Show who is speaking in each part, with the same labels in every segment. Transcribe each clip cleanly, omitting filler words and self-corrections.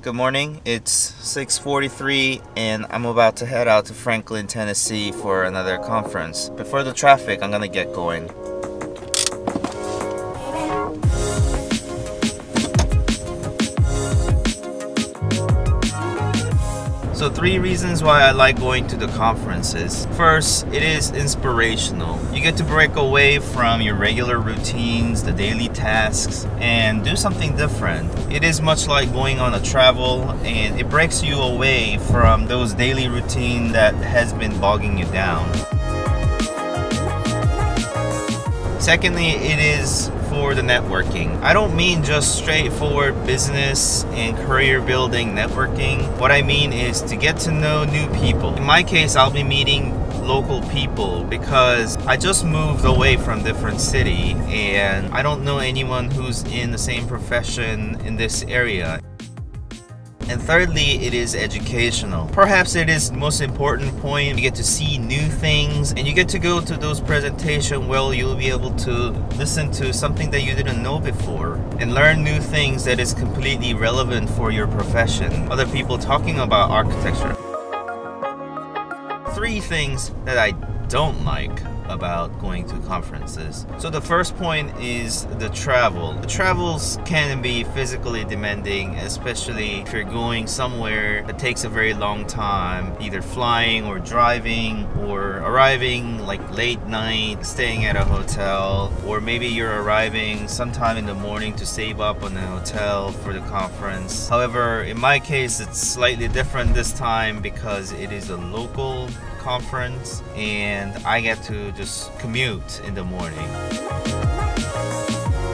Speaker 1: Good morning, it's 6:43 and I'm about to head out to Franklin, Tennessee for another conference. Before the traffic, I'm gonna get going. So 3 reasons why I like going to the conferences. First, it is inspirational. You get to break away from your regular routines, the daily tasks, and do something different. It is much like going on a travel, and it breaks you away from those daily routine that has been bogging you down. Secondly, it is for the networking. I don't mean just straightforward business and career building networking. What I mean is to get to know new people. In my case, I'll be meeting local people because I just moved away from different city and I don't know anyone who's in the same profession in this area. And thirdly, it is educational. Perhaps it is the most important point. You get to see new things and you get to go to those presentations where you'll be able to listen to something that you didn't know before and learn new things that is completely relevant for your profession. Other people talking about architecture. 3 things that I don't like about going to conferences. So the first point is the travel. The travels can be physically demanding, especially if you're going somewhere that takes a very long time, either flying or driving or arriving like late night, staying at a hotel, or maybe you're arriving sometime in the morning to save up on the hotel for the conference. However, in my case, it's slightly different this time because it is a local conference and I get to just commute in the morning.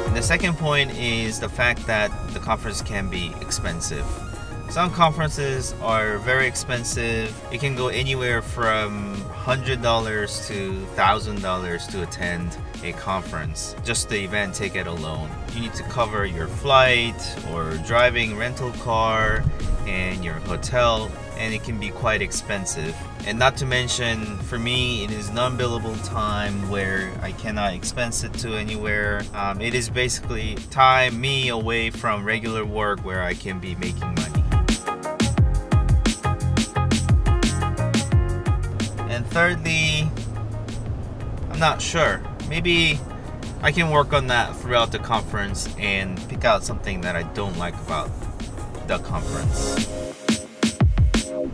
Speaker 1: And the second point is the fact that the conference can be expensive. Some conferences are very expensive. It can go anywhere from $100 to $1,000 to attend a conference, just the event ticket alone. You need to cover your flight or driving rental car and your hotel, and it can be quite expensive. And not to mention, for me, it is non-billable time where I cannot expense it to anywhere. It is basically time me away from regular work where I can be making money. And thirdly, I'm not sure. Maybe I can work on that throughout the conference and pick out something that I don't like about the conference.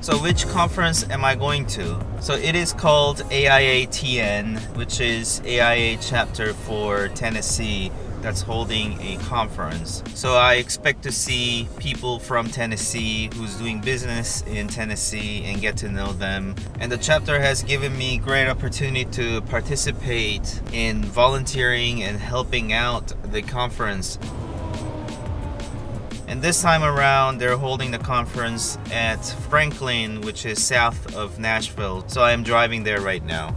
Speaker 1: So which conference am I going to? So it is called AIA TN, which is AIA chapter for Tennessee that's holding a conference. So I expect to see people from Tennessee who's doing business in Tennessee and get to know them. And the chapter has given me great opportunity to participate in volunteering and helping out the conference. And this time around, they're holding the conference at Franklin, which is south of Nashville. So I am driving there right now.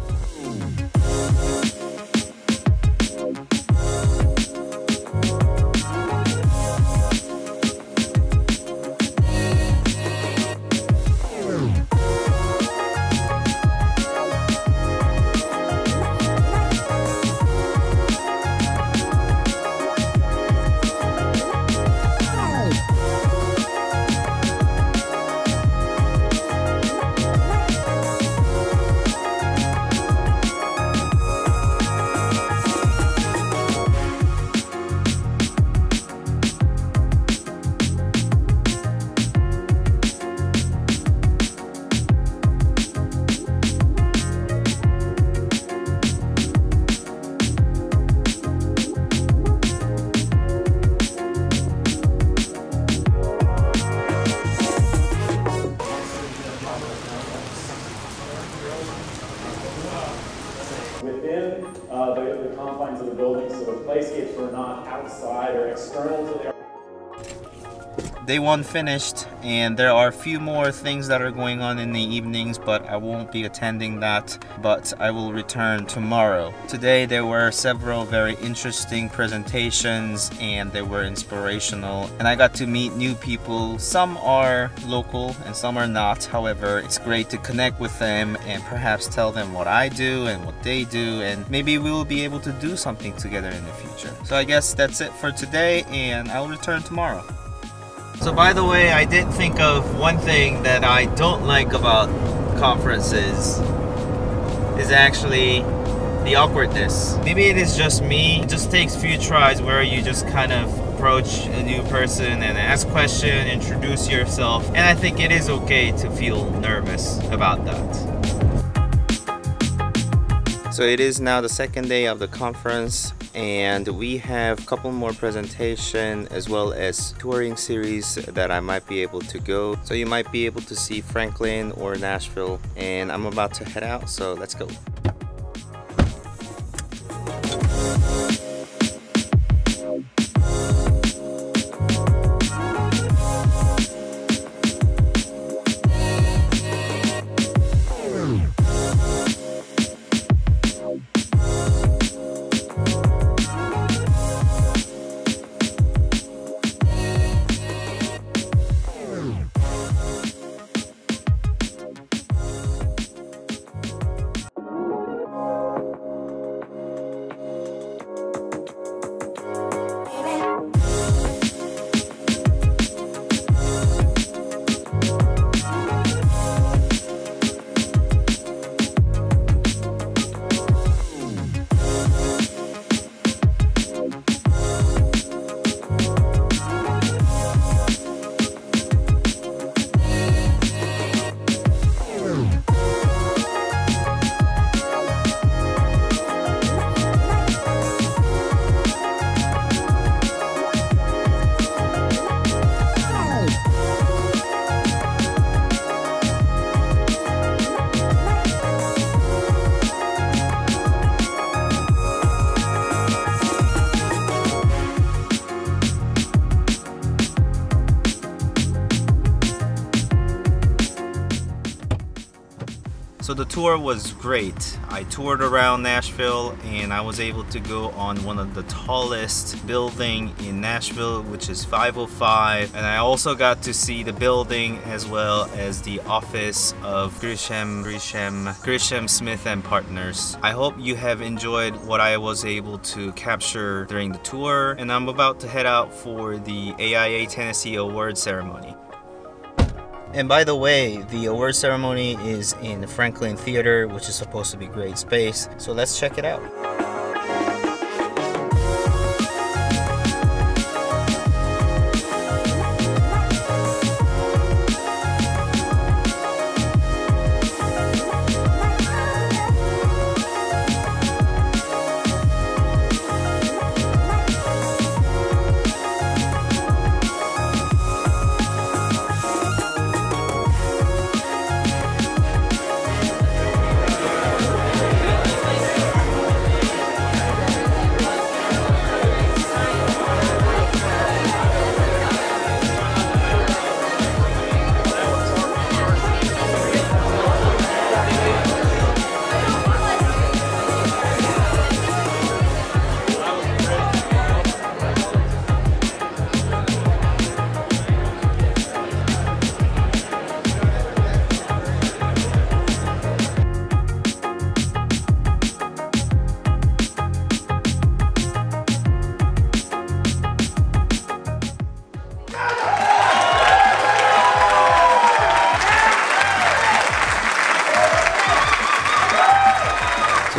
Speaker 2: Within the confines of the building, so the playscapes were not outside or external to the...
Speaker 1: Day 1 finished, and there are a few more things that are going on in the evenings, but I won't be attending that, but I will return tomorrow. Today there were several very interesting presentations and they were inspirational, and I got to meet new people. Some are local and some are not. However, it's great to connect with them and perhaps tell them what I do and what they do, and maybe we will be able to do something together in the future. So I guess that's it for today, and I'll return tomorrow. So by the way, I did think of one thing that I don't like about conferences is actually the awkwardness. Maybe it is just me. It just takes a few tries where you just kind of approach a new person and ask questions, introduce yourself, and I think it is okay to feel nervous about that. So it is now the second day of the conference, and we have a couple more presentations as well as touring series that I might be able to go. So you might be able to see Franklin or Nashville, and I'm about to head out, so let's go. So the tour was great. I toured around Nashville and I was able to go on one of the tallest building in Nashville, which is 505. And I also got to see the building as well as the office of Grisham Smith and Partners. I hope you have enjoyed what I was able to capture during the tour, and I'm about to head out for the AIA Tennessee Award ceremony. And by the way, the award ceremony is in the Franklin Theater, which is supposed to be great space. So let's check it out.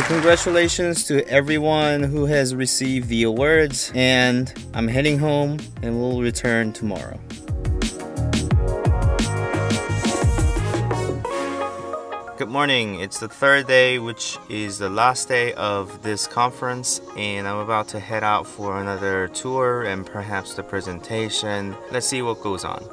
Speaker 1: Congratulations to everyone who has received the awards, and I'm heading home and we'll return tomorrow. Good morning. It's the third day, which is the last day of this conference, and I'm about to head out for another tour and perhaps the presentation. Let's see what goes on.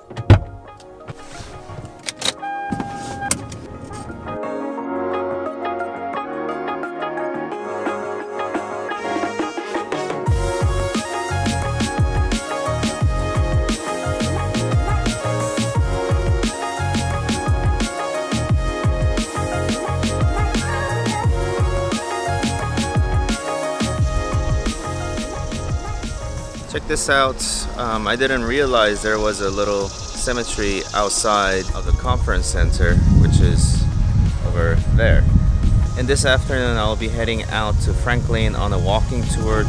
Speaker 1: Check this out. I didn't realize there was a little cemetery outside of the conference center, which is over there. And this afternoon I'll be heading out to Franklin on a walking tour.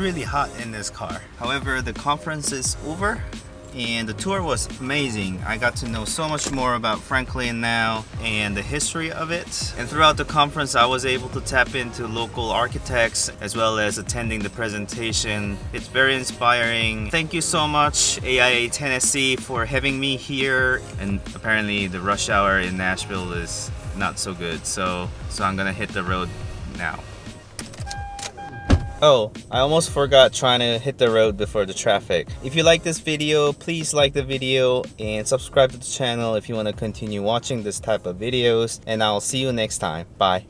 Speaker 1: really hot in this car. However, the conference is over and the tour was amazing. I got to know so much more about Franklin now and the history of it. And throughout the conference, I was able to tap into local architects as well as attending the presentation. It's very inspiring. Thank you so much, AIA Tennessee, for having me here. And apparently the rush hour in Nashville is not so good, so I'm gonna hit the road now. Oh, I almost forgot trying to hit the road before the traffic. If you like this video, please like the video and subscribe to the channel if you want to continue watching this type of videos. And I'll see you next time. Bye.